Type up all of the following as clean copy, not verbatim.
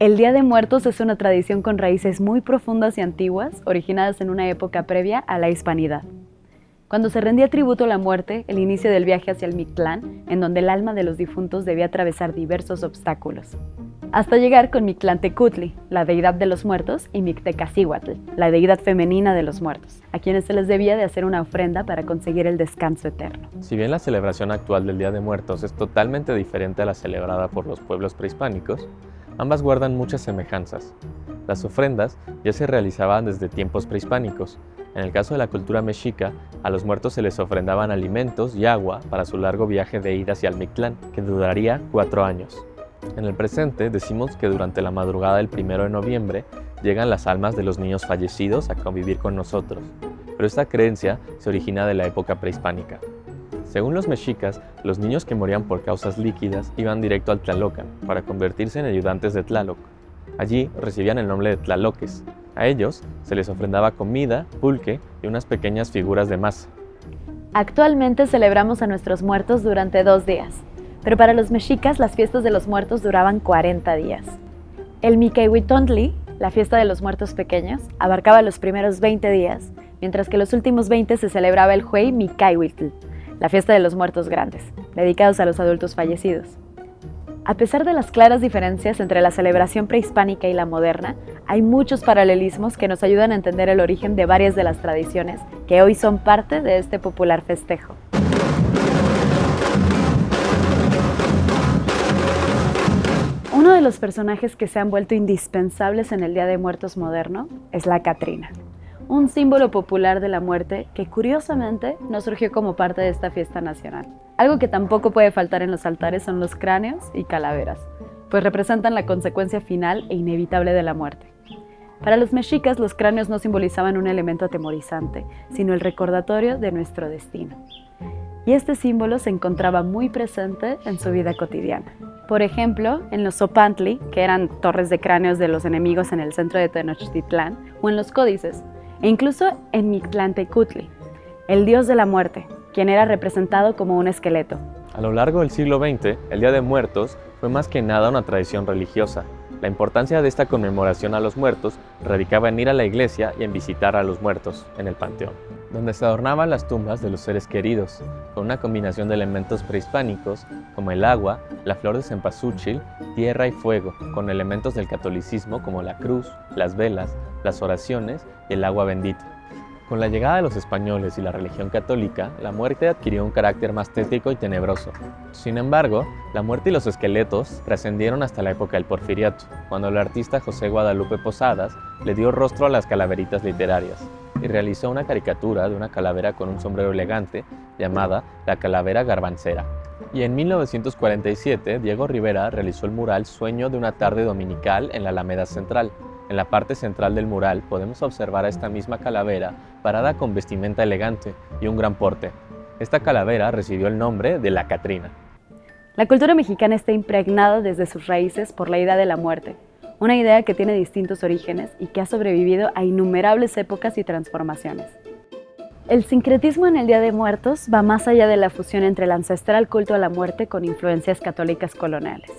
El Día de Muertos es una tradición con raíces muy profundas y antiguas, originadas en una época previa a la hispanidad. Cuando se rendía tributo a la muerte, el inicio del viaje hacia el Mictlán, en donde el alma de los difuntos debía atravesar diversos obstáculos, hasta llegar con Mictlantecutli, la deidad de los muertos, y Mictecacihuatl, la deidad femenina de los muertos, a quienes se les debía de hacer una ofrenda para conseguir el descanso eterno. Si bien la celebración actual del Día de Muertos es totalmente diferente a la celebrada por los pueblos prehispánicos, ambas guardan muchas semejanzas. Las ofrendas ya se realizaban desde tiempos prehispánicos. En el caso de la cultura mexica, a los muertos se les ofrendaban alimentos y agua para su largo viaje de ida hacia el Mictlán, que duraría 4 años. En el presente decimos que durante la madrugada del 1 de noviembre llegan las almas de los niños fallecidos a convivir con nosotros, pero esta creencia se origina de la época prehispánica. Según los mexicas, los niños que morían por causas líquidas iban directo al Tlalocan para convertirse en ayudantes de Tlaloc. Allí recibían el nombre de tlaloques. A ellos se les ofrendaba comida, pulque y unas pequeñas figuras de masa. Actualmente celebramos a nuestros muertos durante 2 días, pero para los mexicas las fiestas de los muertos duraban 40 días. El Micahuitontli, la fiesta de los muertos pequeños, abarcaba los primeros 20 días, mientras que los últimos 20 se celebraba el Huey Micahuitl, la fiesta de los muertos grandes, dedicados a los adultos fallecidos. A pesar de las claras diferencias entre la celebración prehispánica y la moderna, hay muchos paralelismos que nos ayudan a entender el origen de varias de las tradiciones que hoy son parte de este popular festejo. Uno de los personajes que se han vuelto indispensables en el Día de Muertos moderno es la Catrina, un símbolo popular de la muerte que curiosamente no surgió como parte de esta fiesta nacional. Algo que tampoco puede faltar en los altares son los cráneos y calaveras, pues representan la consecuencia final e inevitable de la muerte. Para los mexicas, los cráneos no simbolizaban un elemento atemorizante, sino el recordatorio de nuestro destino. Y este símbolo se encontraba muy presente en su vida cotidiana. Por ejemplo, en los Zopantli, que eran torres de cráneos de los enemigos en el centro de Tenochtitlán, o en los códices, e incluso en Mictlantecutli, el dios de la muerte, quien era representado como un esqueleto. A lo largo del siglo XX, el Día de Muertos fue más que nada una tradición religiosa. La importancia de esta conmemoración a los muertos radicaba en ir a la iglesia y en visitar a los muertos en el panteón, donde se adornaban las tumbas de los seres queridos, con una combinación de elementos prehispánicos como el agua, la flor de cempasúchil, tierra y fuego, con elementos del catolicismo como la cruz, las velas, las oraciones y el agua bendita. Con la llegada de los españoles y la religión católica, la muerte adquirió un carácter más tétrico y tenebroso. Sin embargo, la muerte y los esqueletos trascendieron hasta la época del Porfiriato, cuando el artista José Guadalupe Posadas le dio rostro a las calaveritas literarias y realizó una caricatura de una calavera con un sombrero elegante llamada la Calavera Garbancera. Y en 1947, Diego Rivera realizó el mural Sueño de una tarde dominical en la Alameda Central. En la parte central del mural podemos observar a esta misma calavera parada con vestimenta elegante y un gran porte. Esta calavera recibió el nombre de la Catrina. La cultura mexicana está impregnada desde sus raíces por la idea de la muerte, una idea que tiene distintos orígenes y que ha sobrevivido a innumerables épocas y transformaciones. El sincretismo en el Día de Muertos va más allá de la fusión entre el ancestral culto a la muerte con influencias católicas coloniales.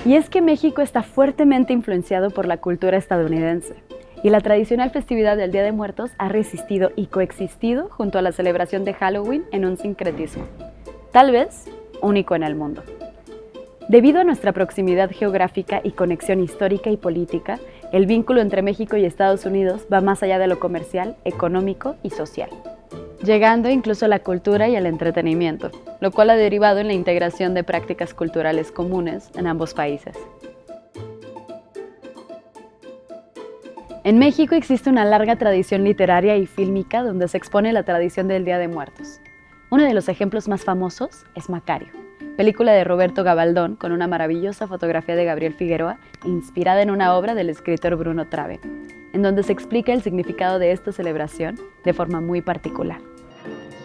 Y es que México está fuertemente influenciado por la cultura estadounidense, y la tradicional festividad del Día de Muertos ha resistido y coexistido junto a la celebración de Halloween en un sincretismo, tal vez único en el mundo. Debido a nuestra proximidad geográfica y conexión histórica y política, el vínculo entre México y Estados Unidos va más allá de lo comercial, económico y social, llegando incluso a la cultura y al entretenimiento, lo cual ha derivado en la integración de prácticas culturales comunes en ambos países. En México existe una larga tradición literaria y fílmica donde se expone la tradición del Día de Muertos. Uno de los ejemplos más famosos es Macario, película de Roberto Gabaldón con una maravillosa fotografía de Gabriel Figueroa, inspirada en una obra del escritor Bruno Traven, en donde se explica el significado de esta celebración de forma muy particular.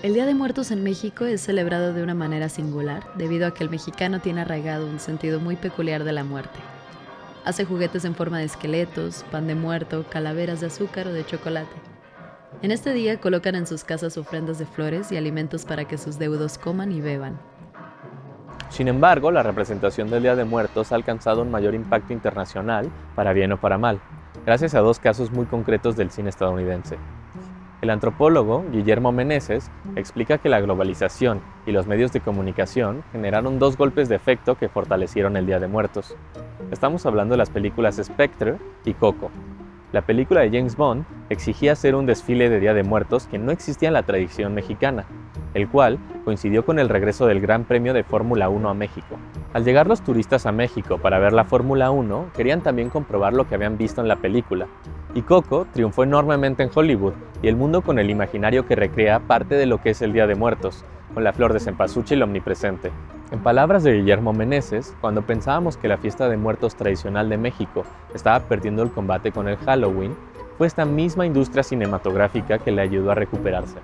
El Día de Muertos en México es celebrado de una manera singular debido a que el mexicano tiene arraigado un sentido muy peculiar de la muerte. Hace juguetes en forma de esqueletos, pan de muerto, calaveras de azúcar o de chocolate. En este día colocan en sus casas ofrendas de flores y alimentos para que sus deudos coman y beban. Sin embargo, la representación del Día de Muertos ha alcanzado un mayor impacto internacional, para bien o para mal, gracias a dos casos muy concretos del cine estadounidense. El antropólogo Guillermo Meneses explica que la globalización y los medios de comunicación generaron dos golpes de efecto que fortalecieron el Día de Muertos. Estamos hablando de las películas Spectre y Coco. La película de James Bond exigía hacer un desfile de Día de Muertos que no existía en la tradición mexicana, el cual coincidió con el regreso del Gran Premio de Fórmula 1 a México. Al llegar los turistas a México para ver la Fórmula 1, querían también comprobar lo que habían visto en la película. Y Coco triunfó enormemente en Hollywood y el mundo con el imaginario que recrea parte de lo que es el Día de Muertos, con la flor de cempasúchil omnipresente. En palabras de Guillermo Meneses, cuando pensábamos que la fiesta de muertos tradicional de México estaba perdiendo el combate con el Halloween, fue esta misma industria cinematográfica que le ayudó a recuperarse.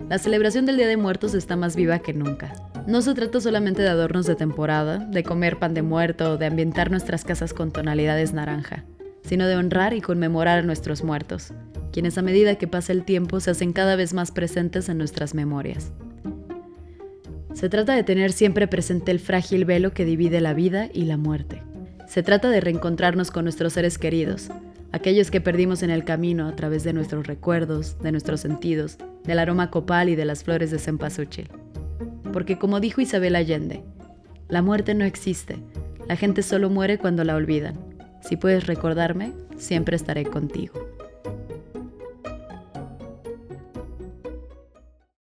La celebración del Día de Muertos está más viva que nunca. No se trata solamente de adornos de temporada, de comer pan de muerto o de ambientar nuestras casas con tonalidades naranja, sino de honrar y conmemorar a nuestros muertos, quienes a medida que pasa el tiempo se hacen cada vez más presentes en nuestras memorias. Se trata de tener siempre presente el frágil velo que divide la vida y la muerte. Se trata de reencontrarnos con nuestros seres queridos, aquellos que perdimos en el camino a través de nuestros recuerdos, de nuestros sentidos, del aroma copal y de las flores de cempasúchil. Porque como dijo Isabel Allende, la muerte no existe, la gente solo muere cuando la olvidan. Si puedes recordarme, siempre estaré contigo.